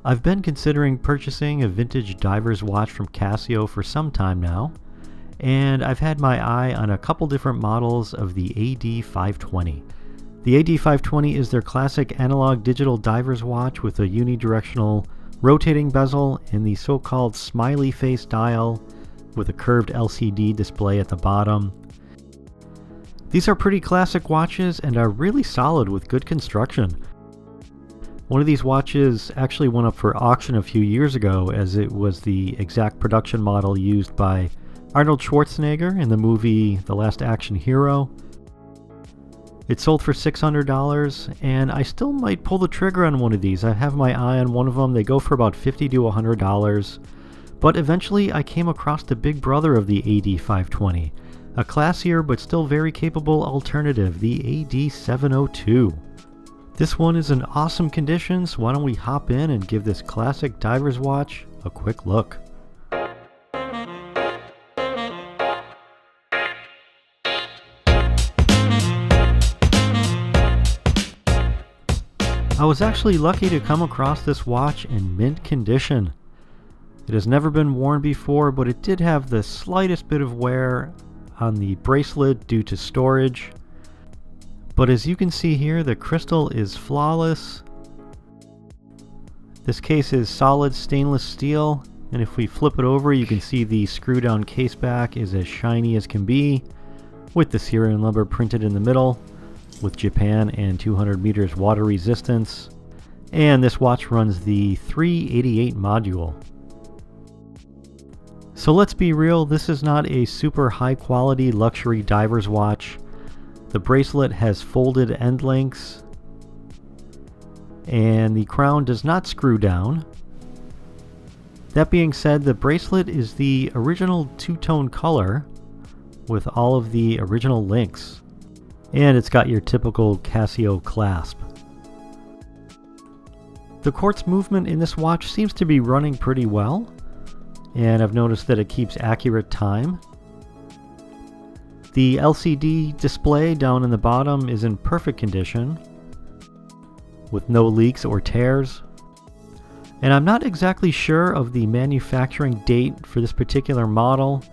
I've been considering purchasing a vintage diver's watch from Casio for some time now, and I've had my eye on a couple different models of the AD-520. The AD-520 is their classic analog digital diver's watch with a unidirectional rotating bezel and the so-called Smiley Face dial with a curved LCD display at the bottom. These are pretty classic watches and are really solid with good construction. One of these watches actually went up for auction a few years ago, as it was the exact production model used by Arnold Schwarzenegger in the movie The Last Action Hero. It sold for $600, and I still might pull the trigger on one of these. I have my eye on one of them. They go for about $50 to $100. But eventually I came across the big brother of the AD-520, a classier but still very capable alternative, the AD-702. This one is in awesome condition, so why don't we hop in and give this classic diver's watch a quick look. I was actually lucky to come across this watch in mint condition. It has never been worn before, but it did have the slightest bit of wear on the bracelet due to storage. But as you can see here, the crystal is flawless. This case is solid stainless steel, and if we flip it over, you can see the screw down case back is as shiny as can be, with the serial number printed in the middle, with Japan and 200 meters water resistance. And this watch runs the 388 module. So let's be real, this is not a super high quality luxury diver's watch. The bracelet has folded end links, and the crown does not screw down. That being said, the bracelet is the original two-tone color with all of the original links, and it's got your typical Casio clasp. The quartz movement in this watch seems to be running pretty well, and I've noticed that it keeps accurate time. The LCD display down in the bottom is in perfect condition, with no leaks or tears. And I'm not exactly sure of the manufacturing date for this particular model,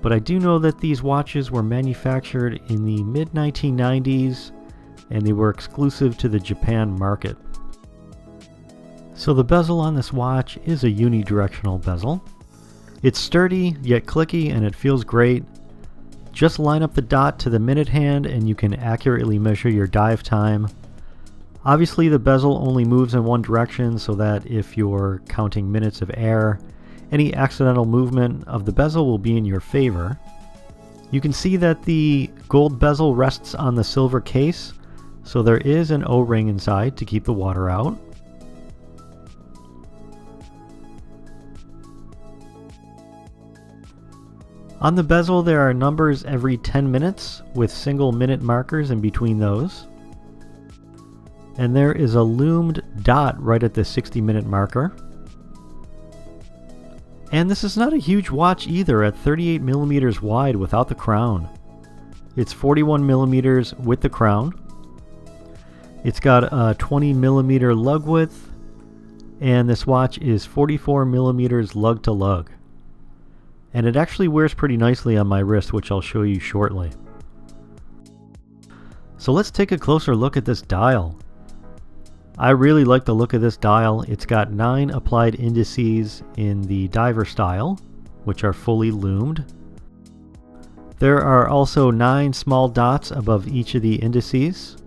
but I do know that these watches were manufactured in the mid-1990s, and they were exclusive to the Japan market. So the bezel on this watch is a unidirectional bezel. It's sturdy, yet clicky, and it feels great. Just line up the dot to the minute hand and you can accurately measure your dive time. Obviously the bezel only moves in one direction, so that if you're counting minutes of air, any accidental movement of the bezel will be in your favor. You can see that the gold bezel rests on the silver case, so there is an O-ring inside to keep the water out. On the bezel there are numbers every 10 minutes with single minute markers in between those. And there is a loomed dot right at the 60-minute marker. And this is not a huge watch either, at 38 millimeters wide without the crown. It's 41 millimeters with the crown. It's got a 20 millimeter lug width, and this watch is 44 millimeters lug to lug. And it actually wears pretty nicely on my wrist, which I'll show you shortly. So let's take a closer look at this dial. I really like the look of this dial. It's got 9 applied indices in the diver style, which are fully loomed. There are also 9 small dots above each of the indices.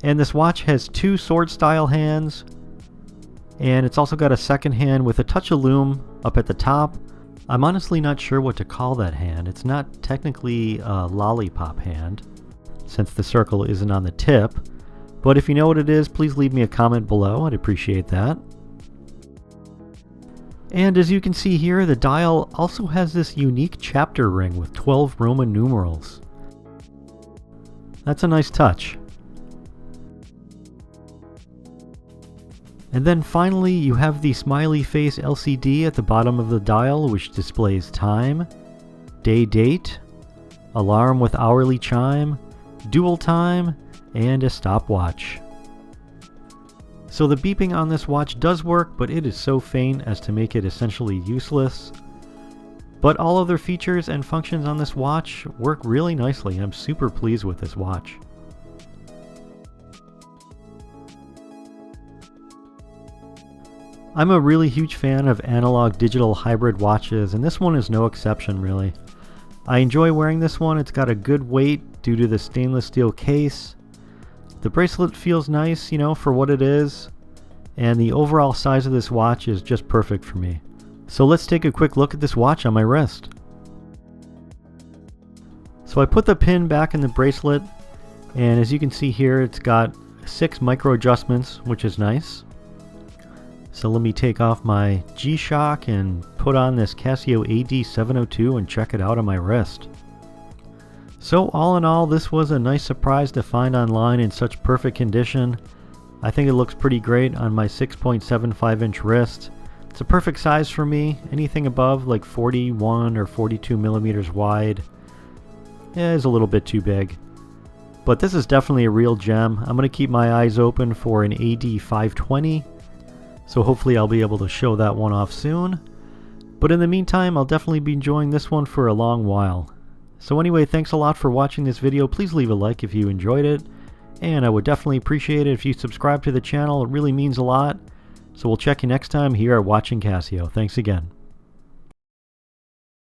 And this watch has 2 sword style hands, and it's also got a second hand with a touch of loom up at the top. I'm honestly not sure what to call that hand. It's not technically a lollipop hand, since the circle isn't on the tip, but if you know what it is, please leave me a comment below. I'd appreciate that. And as you can see here, the dial also has this unique chapter ring with 12 Roman numerals. That's a nice touch. And then finally you have the Smiley Face LCD at the bottom of the dial, which displays time, date, alarm with hourly chime, dual time, and a stopwatch. So the beeping on this watch does work, but it is so faint as to make it essentially useless. But all other features and functions on this watch work really nicely, and I'm super pleased with this watch. I'm a really huge fan of analog digital hybrid watches, and this one is no exception really. I enjoy wearing this one. It's got a good weight due to the stainless steel case. The bracelet feels nice, you know, for what it is, and the overall size of this watch is just perfect for me. So let's take a quick look at this watch on my wrist. So I put the pin back in the bracelet, and as you can see here, it's got 6 micro adjustments, which is nice. So let me take off my G-Shock and put on this Casio AD-702 and check it out on my wrist. So all in all, this was a nice surprise to find online in such perfect condition. I think it looks pretty great on my 6.75 inch wrist. It's a perfect size for me. Anything above like 41 or 42 millimeters wide is a little bit too big. But this is definitely a real gem. I'm going to keep my eyes open for an AD-520. So hopefully I'll be able to show that one off soon. But in the meantime, I'll definitely be enjoying this one for a long while. So anyway, thanks a lot for watching this video. Please leave a like if you enjoyed it. And I would definitely appreciate it if you subscribe to the channel. It really means a lot. So we'll check you next time here at Watching Casio. Thanks again.